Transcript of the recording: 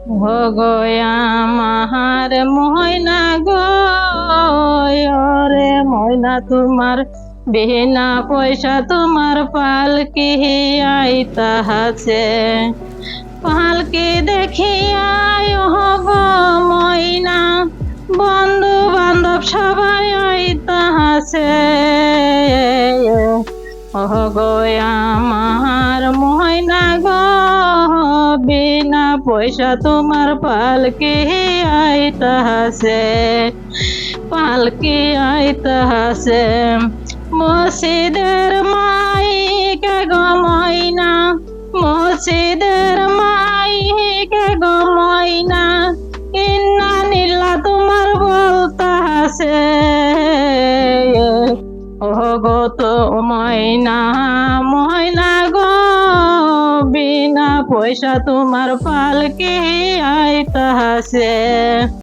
গয়া মাহার ময়না গরে ময়না তোমার বিনা পয়সা তোমার পালকি আইতাছে পালকি দেখিয়া গো ময়না বন্ধু বান্ধব সবাই আইতাছে গয়া মাহার ময়না গো বিনা পয়সা তোমার পালকি আইতাছে পালকি আইতাছে মসজিদের মাইকে গো ময়না মসজিদের মাইকে গো ময়না ইন্না নিল্লা তোমার বলতাছে গো তো ময়না ময়না গো বিনা পয়সা তোমার পালকি আইতাছে।